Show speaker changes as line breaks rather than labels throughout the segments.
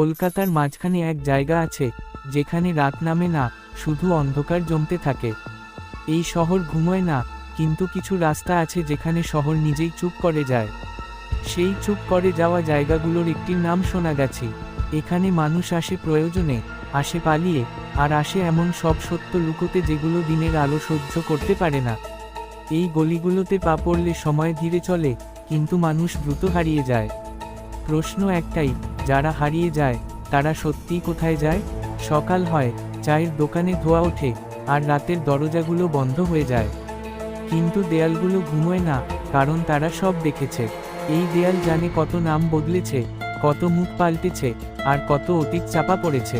কলকাতার মাঝখানে এক জায়গা আছে যেখানে রাত নামে না, শুধু অন্ধকার জমতে থাকে। এই শহর ঘুমোয় না, কিন্তু কিছু রাস্তা আছে যেখানে শহর নিজেই চুপ করে যায়। সেই চুপ করে যাওয়া জায়গাগুলোর একটির নাম সোনাগাছি। এখানে মানুষ আসে প্রয়োজনে, আসে পালিয়ে, আর আসে এমন সব সত্য লুকোতে যেগুলো দিনের আলো সহ্য করতে পারে না। এই গলিগুলোতে পা পড়লে সময় ধীরে চলে, কিন্তু মানুষ দ্রুত হারিয়ে যায়। প্রশ্ন একটাই, যারা হারিয়ে যায় তারা সত্যিই কোথায় যায়? সকাল হয়, চায়ের দোকানে ধোয়া ওঠে, আর রাতের দরজাগুলো বন্ধ হয়ে যায়। কিন্তু দেয়ালগুলো ঘুমোয় না, কারণ তারা সব দেখেছে। এই দেয়াল জানে কত নাম বদলেছে, কত মুখ পাল্টেছে, আর কত অতীত চাপা পড়েছে।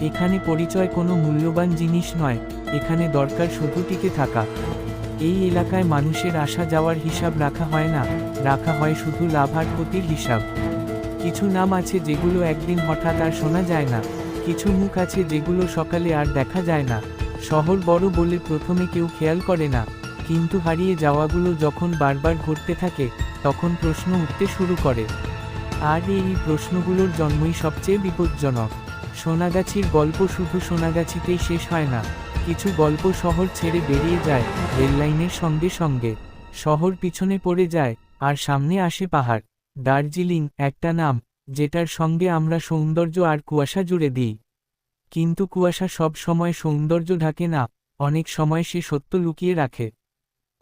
এখানে পরিচয় কোনো মূল্যবান জিনিস নয়, এখানে দরকার শুধু টিকে থাকা। এই এলাকায় মানুষের আসা যাওয়ার হিসাব রাখা হয় না, রাখা হয় শুধু লাভ আর ক্ষতির হিসাব। কিছু নাম আছে যেগুলো একদিন হঠাৎ আর শোনা যায় না, কিছু মুখ আছে যেগুলো সকালে আর দেখা যায় না। শহর বড় বলে প্রথমে কেউ খেয়াল করে না, কিন্তু হারিয়ে যাওয়াগুলো যখন বারবার ঘটতে থাকে, তখন প্রশ্ন উঠতে শুরু করে। আর এই প্রশ্নগুলোর জন্মই সবচেয়ে বিপজ্জনক। সোনাগাছির গল্প শুধু সোনাগাছিতেই শেষ হয় না, কিছু গল্প শহর ছেড়ে বেরিয়ে যায় রেললাইনের সঙ্গে সঙ্গে। শহর পিছনে পড়ে যায়, আর সামনে আসে পাহাড়। দার্জিলিং একটা নাম, যেটার সঙ্গে আমরা সৌন্দর্য আর কুয়াশা জুড়ে দিই। কিন্তু কুয়াশা সব সময় সৌন্দর্য ঢাকে না, অনেক সময় সে সত্য লুকিয়ে রাখে।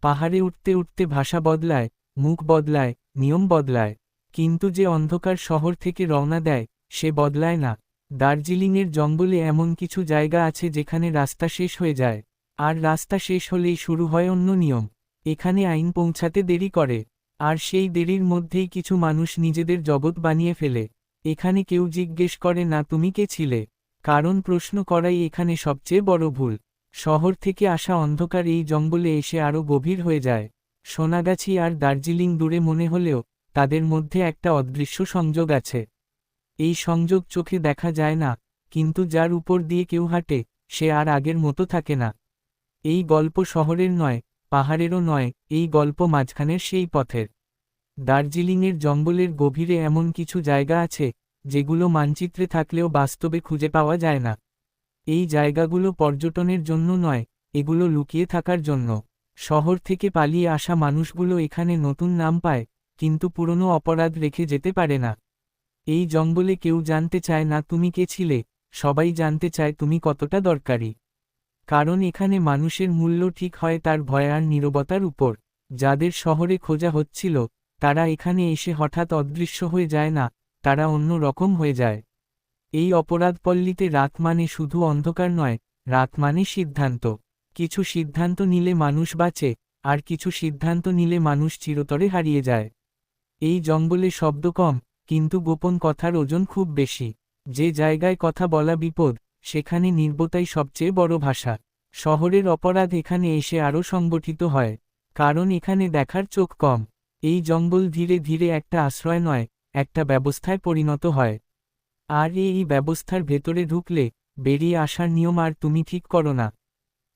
পাহাড়ে উঠতে উঠতে ভাষা বদলায়, মুখ বদলায়, নিয়ম বদলায়, কিন্তু যে অন্ধকার শহর থেকে রওনা দেয় সে বদলায় না। দার্জিলিংয়ের জঙ্গলে এমন কিছু জায়গা আছে যেখানে রাস্তা শেষ হয়ে যায়, আর রাস্তা শেষ হলেই শুরু হয় অন্য নিয়ম। এখানে আইন পৌঁছাতে দেরি করে, আর সেই দেরির মধ্যেই কিছু মানুষ নিজেদের জগৎ বানিয়ে ফেলে। এখানে কেউ জিজ্ঞেস করে না তুমি কে ছিলে, কারণ প্রশ্ন করাই এখানে সবচেয়ে বড় ভুল। শহর থেকে আসা অন্ধকার এই জঙ্গলে এসে আরও গভীর হয়ে যায়। সোনাগাছি আর দার্জিলিং দূরে মনে হলেও তাদের মধ্যে একটা অদৃশ্য সংযোগ আছে। এই সংযোগ চোখে দেখা যায় না, কিন্তু যার উপর দিয়ে কেউ হাঁটে সে আর আগের মতো থাকে না। এই গল্প শহরের নয়, পাহাড়েরও নয়, এই গল্প মাঝখানের সেই পথের। দার্জিলিংয়ের জঙ্গলের গভীরে এমন কিছু জায়গা আছে যেগুলো মানচিত্রে থাকলেও বাস্তবে খুঁজে পাওয়া যায় না। এই জায়গাগুলো পর্যটনের জন্য নয়, এগুলো লুকিয়ে থাকার জন্য। শহর থেকে পালিয়ে আসা মানুষগুলো এখানে নতুন নাম পায়, কিন্তু পুরনো অপরাধ রেখে যেতে পারে না। এই জঙ্গলে কেউ জানতে চায় না তুমি কে ছিলে, সবাই জানতে চায় তুমি কতটা দরকারি। কারণ এখানে মানুষের মূল্য ঠিক হয় তার ভয় আর নীরবতার উপর। যাদের শহরে খোঁজা হচ্ছিল তারা এখানে এসে হঠাৎ অদৃশ্য হয়ে যায় না, তারা অন্য রকম হয়ে যায়। এই অপরাধপল্লীতে রাত মানে শুধু অন্ধকার নয়, রাত মানে সিদ্ধান্ত। কিছু সিদ্ধান্ত নিলে মানুষ বাঁচে, আর কিছু সিদ্ধান্ত নিলে মানুষ চিরতরে হারিয়ে যায়। এই জঙ্গলে শব্দ কম, কিন্তু গোপন কথার ওজন খুব বেশি। যে জায়গায় কথা বলা বিপদ, সেখানে নীরবতাই সবচেয়ে বড় ভাষা। শহরের অপরাধ এখানে এসে আরও সংগঠিত হয়, কারণ এখানে দেখার চোখ কম। এই জঙ্গল ধীরে ধীরে একটা আশ্রয় নয়, একটা ব্যবস্থায় পরিণত হয়। আর এই ব্যবস্থার ভেতরে ঢুকলে বেরিয়ে আসার নিয়ম আর তুমি ঠিক করো না।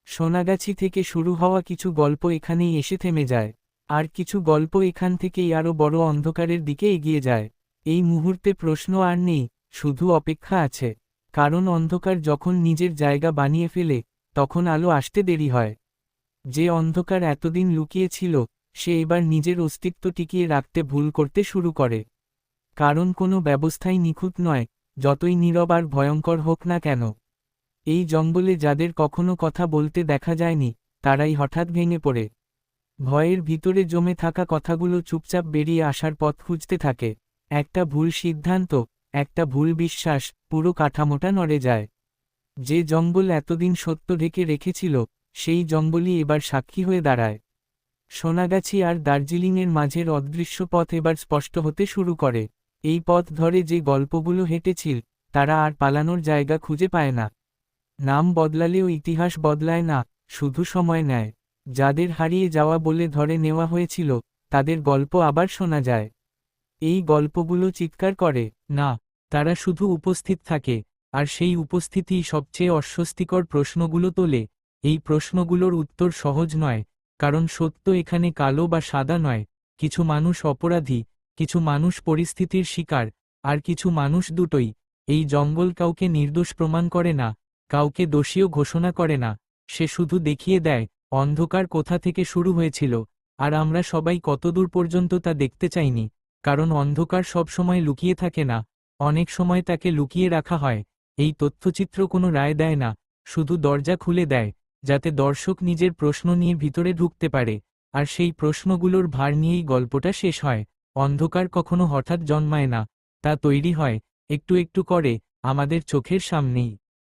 সোনাগাছি থেকে শুরু হওয়া কিছু গল্প এখানেই এসে থেমে যায়, আর কিছু গল্প এখান থেকেই আরও বড় অন্ধকারের দিকে এগিয়ে যায়। এই মুহূর্তে প্রশ্ন আর নেই, শুধু অপেক্ষা আছে। কারণ অন্ধকার যখন নিজের জায়গা বানিয়ে ফেলে, তখন আলো আসতে দেরি হয়। যে অন্ধকার এতদিন লুকিয়ে ছিল, সে এবার নিজের অস্তিত্ব টিকিয়ে রাখতে ভুল করতে শুরু করে। কারণ কোনো ব্যবস্থাই নিখুঁত নয়, যতই নীরব আর ভয়ঙ্কর হোক না কেন। এই জঙ্গলে যাদের কখনো কথা বলতে দেখা যায়নি, তারাই হঠাৎ ভেঙে পড়ে। ভয়ের ভিতরে জমে থাকা কথাগুলো চুপচাপ বেরিয়ে আসার পথ খুঁজতে থাকে। একটা ভুল সিদ্ধান্ত, একটা ভুল বিশ্বাস, পুরো কাঠামোটা নড়ে যায়। যে জঙ্গল এতদিন সত্য ঢেকে রেখেছিল, সেই জঙ্গলই এবার সাক্ষী হয়ে দাঁড়ায়। সোনাগাছি আর দার্জিলিংয়ের মাঝের অদৃশ্য পথ এবার স্পষ্ট হতে শুরু করে। এই পথ ধরে যে গল্পগুলো হেঁটেছিল, তারা আর পালানোর জায়গা খুঁজে পায় না। নাম বদলালেও ইতিহাস বদলায় না, শুধু সময় নেয়। যাদের হারিয়ে যাওয়া বলে ধরে নেওয়া হয়েছিল, তাদের গল্প আবার শোনা যায়। এই গল্পগুলো চিৎকার করে না, তারা শুধু উপস্থিত থাকে, আর সেই উপস্থিতিই সবচেয়ে অস্বস্তিকর প্রশ্নগুলো তোলে। এই প্রশ্নগুলোর উত্তর সহজ নয়, কারণ সত্য এখানে কালো বা সাদা নয়। কিছু মানুষ অপরাধী, কিছু মানুষ পরিস্থিতির শিকার, আর কিছু মানুষ দুটোই। এই জঙ্গল কাউকে নির্দোষ প্রমাণ করে না, কাউকে দোষীও ঘোষণা করে না, সে শুধু দেখিয়ে দেয় অন্ধকার কোথা থেকে শুরু হয়েছিল, আর আমরা সবাই কতদূর পর্যন্ত তা দেখতে চাইনি। কারণ অন্ধকার সবসময় লুকিয়ে থাকে না, অনেক সময় তাকে লুকিয়ে রাখা হয়। এই তথ্যচিত্র কোনো রায় দেয় না, শুধু দরজা খুলে দেয়, যাতে দর্শক নিজের প্রশ্ন নিয়ে ভিতরে ঢুকতে পারে, আর সেই প্রশ্নগুলোর ভার নিয়েই গল্পটা শেষ হয়। অন্ধকার কখনো হঠাৎ জন্মায় না, তা তৈরি হয় একটু একটু করে, আমাদের চোখের সামনেই।